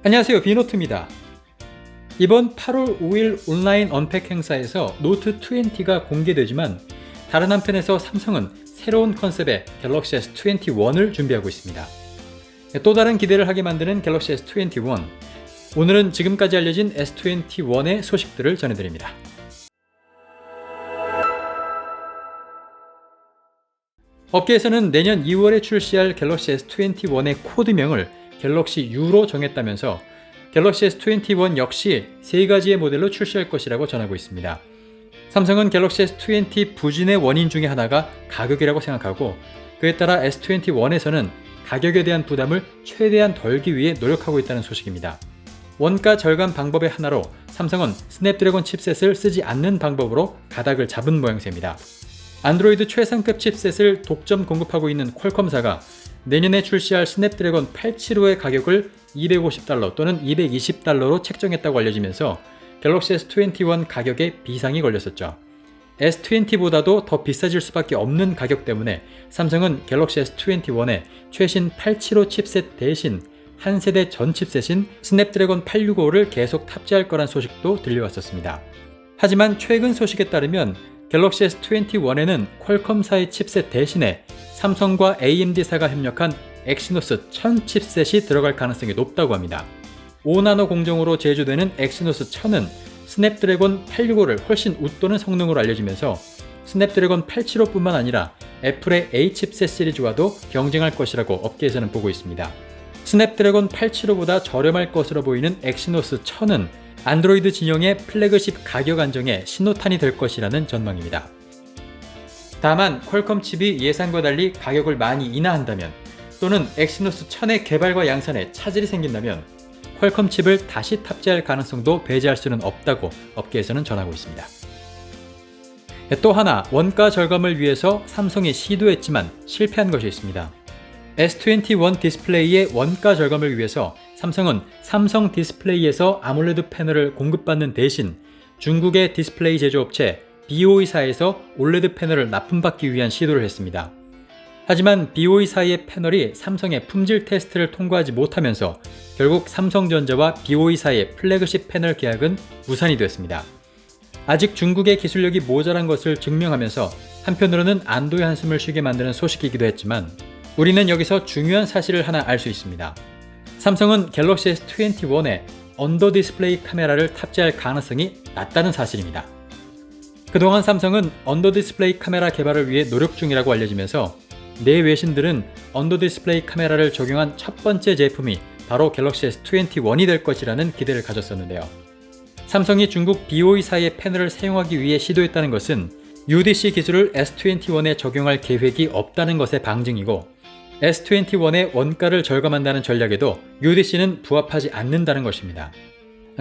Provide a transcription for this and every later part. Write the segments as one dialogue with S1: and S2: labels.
S1: 안녕하세요, 비노트입니다. 이번 8월 5일 온라인 언팩 행사에서 노트 20가 공개되지만 다른 한편에서 삼성은 새로운 컨셉의 갤럭시 S21을 준비하고 있습니다. 또 다른 기대를 하게 만드는 갤럭시 S21. 오늘은 지금까지 알려진 S21의 소식들을 전해드립니다. 업계에서는 내년 2월에 출시할 갤럭시 S21의 코드명을 갤럭시 U로 정했다면서 갤럭시 S21 역시 3가지의 모델로 출시할 것이라고 전하고 있습니다. 삼성은 갤럭시 S20 부진의 원인 중에 하나가 가격이라고 생각하고, 그에 따라 S21에서는 가격에 대한 부담을 최대한 덜기 위해 노력하고 있다는 소식입니다. 원가 절감 방법의 하나로 삼성은 스냅드래곤 칩셋을 쓰지 않는 방법으로 가닥을 잡은 모양새입니다. 안드로이드 최상급 칩셋을 독점 공급하고 있는 퀄컴사가 내년에 출시할 스냅드래곤 875의 가격을 $250 또는 $220로 책정했다고 알려지면서 갤럭시 S21 가격에 비상이 걸렸었죠. S20보다도 더 비싸질 수밖에 없는 가격 때문에 삼성은 갤럭시 S21에 최신 875 칩셋 대신 한 세대 전 칩셋인 스냅드래곤 865를 계속 탑재할 거란 소식도 들려왔었습니다. 하지만 최근 소식에 따르면 갤럭시 S21에는 퀄컴사의 칩셋 대신에 삼성과 AMD사가 협력한 엑시노스 1000 칩셋이 들어갈 가능성이 높다고 합니다. 5나노 공정으로 제조되는 엑시노스 1000은 스냅드래곤 865를 훨씬 웃도는 성능으로 알려지면서 스냅드래곤 875뿐만 아니라 애플의 A 칩셋 시리즈와도 경쟁할 것이라고 업계에서는 보고 있습니다. 스냅드래곤 875보다 저렴할 것으로 보이는 엑시노스 1000은 안드로이드 진영의 플래그십 가격 안정에 신호탄이 될 것이라는 전망입니다. 다만 퀄컴 칩이 예상과 달리 가격을 많이 인하한다면, 또는 엑시노스 1000의 개발과 양산에 차질이 생긴다면 퀄컴 칩을 다시 탑재할 가능성도 배제할 수는 없다고 업계에서는 전하고 있습니다. 또 하나 원가 절감을 위해서 삼성이 시도했지만 실패한 것이 있습니다. S21 디스플레이의 원가 절감을 위해서 삼성은 삼성 디스플레이에서 아몰레드 패널을 공급받는 대신 중국의 디스플레이 제조업체 BOE사에서 올레드 패널을 납품받기 위한 시도를 했습니다. 하지만 BOE사의 패널이 삼성의 품질 테스트를 통과하지 못하면서 결국 삼성전자와 BOE사의 플래그십 패널 계약은 무산이 됐습니다. 아직 중국의 기술력이 모자란 것을 증명하면서 한편으로는 안도의 한숨을 쉬게 만드는 소식이기도 했지만, 우리는 여기서 중요한 사실을 하나 알 수 있습니다. 삼성은 갤럭시 S21에 언더 디스플레이 카메라를 탑재할 가능성이 낮다는 사실입니다. 그동안 삼성은 언더 디스플레이 카메라 개발을 위해 노력 중이라고 알려지면서 내 외신들은 언더 디스플레이 카메라를 적용한 첫 번째 제품이 바로 갤럭시 S21이 될 것이라는 기대를 가졌었는데요. 삼성이 중국 BOE사의 패널을 사용하기 위해 시도했다는 것은 UDC 기술을 S21에 적용할 계획이 없다는 것의 방증이고, S21의 원가를 절감한다는 전략에도 UDC는 부합하지 않는다는 것입니다.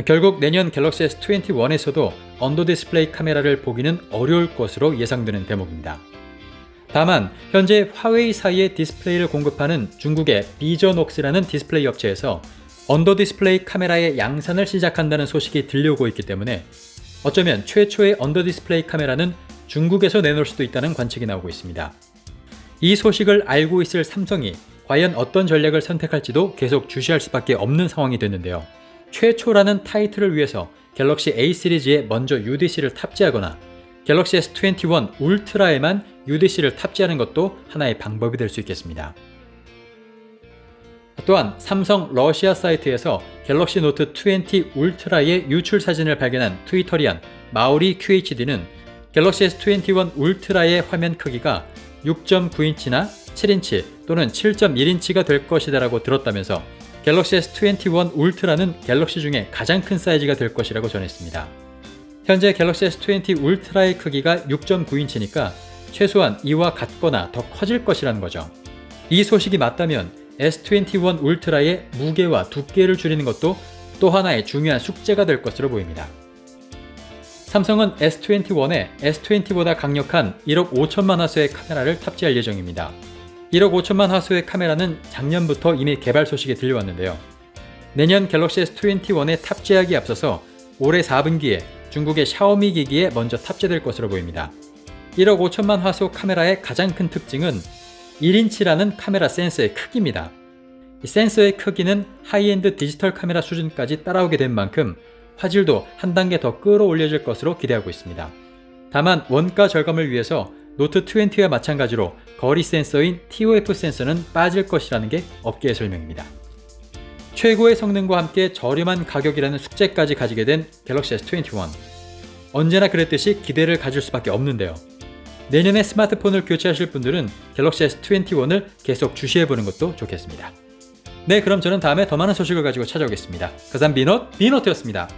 S1: 결국 내년 갤럭시 S21에서도 언더 디스플레이 카메라를 보기는 어려울 것으로 예상되는 대목입니다. 다만 현재 화웨이사의 디스플레이를 공급하는 중국의 비전옥스라는 디스플레이 업체에서 언더 디스플레이 카메라의 양산을 시작한다는 소식이 들려오고 있기 때문에 어쩌면 최초의 언더 디스플레이 카메라는 중국에서 내놓을 수도 있다는 관측이 나오고 있습니다. 이 소식을 알고 있을 삼성이 과연 어떤 전략을 선택할지도 계속 주시할 수밖에 없는 상황이 됐는데요. 최초라는 타이틀을 위해서 갤럭시 A 시리즈에 먼저 UDC를 탑재하거나 갤럭시 S21 울트라에만 UDC를 탑재하는 것도 하나의 방법이 될 수 있겠습니다. 또한 삼성 러시아 사이트에서 갤럭시 노트 20 울트라의 유출 사진을 발견한 트위터리안 마우리 QHD는 갤럭시 S21 울트라의 화면 크기가 6.9인치나 7인치 또는 7.1인치가 될 것이다 라고 들었다면서 갤럭시 S21 울트라는 갤럭시 중에 가장 큰 사이즈가 될 것이라고 전했습니다. 현재 갤럭시 S20 울트라의 크기가 6.9인치니까 최소한 이와 같거나 더 커질 것이라는 거죠. 이 소식이 맞다면 S21 울트라의 무게와 두께를 줄이는 것도 또 하나의 중요한 숙제가 될 것으로 보입니다. 삼성은 S21에 S20보다 강력한 1억 5천만 화소의 카메라를 탑재할 예정입니다. 1억 5천만 화소의 카메라는 작년부터 이미 개발 소식이 들려왔는데요. 내년 갤럭시 S21에 탑재하기에 앞서서 올해 4분기에 중국의 샤오미 기기에 먼저 탑재될 것으로 보입니다. 1억 5천만 화소 카메라의 가장 큰 특징은 1인치라는 카메라 센서의 크기입니다. 이 센서의 크기는 하이엔드 디지털 카메라 수준까지 따라오게 된 만큼 화질도 한 단계 더 끌어올려질 것으로 기대하고 있습니다. 다만 원가 절감을 위해서 노트 20와 마찬가지로 거리 센서인 TOF 센서는 빠질 것이라는 게 업계의 설명입니다. 최고의 성능과 함께 저렴한 가격이라는 숙제까지 가지게 된 갤럭시 S21. 언제나 그랬듯이 기대를 가질 수밖에 없는데요. 내년에 스마트폰을 교체하실 분들은 갤럭시 S21을 계속 주시해보는 것도 좋겠습니다. 네, 그럼 저는 다음에 더 많은 소식을 가지고 찾아오겠습니다. 가산 비노트였습니다.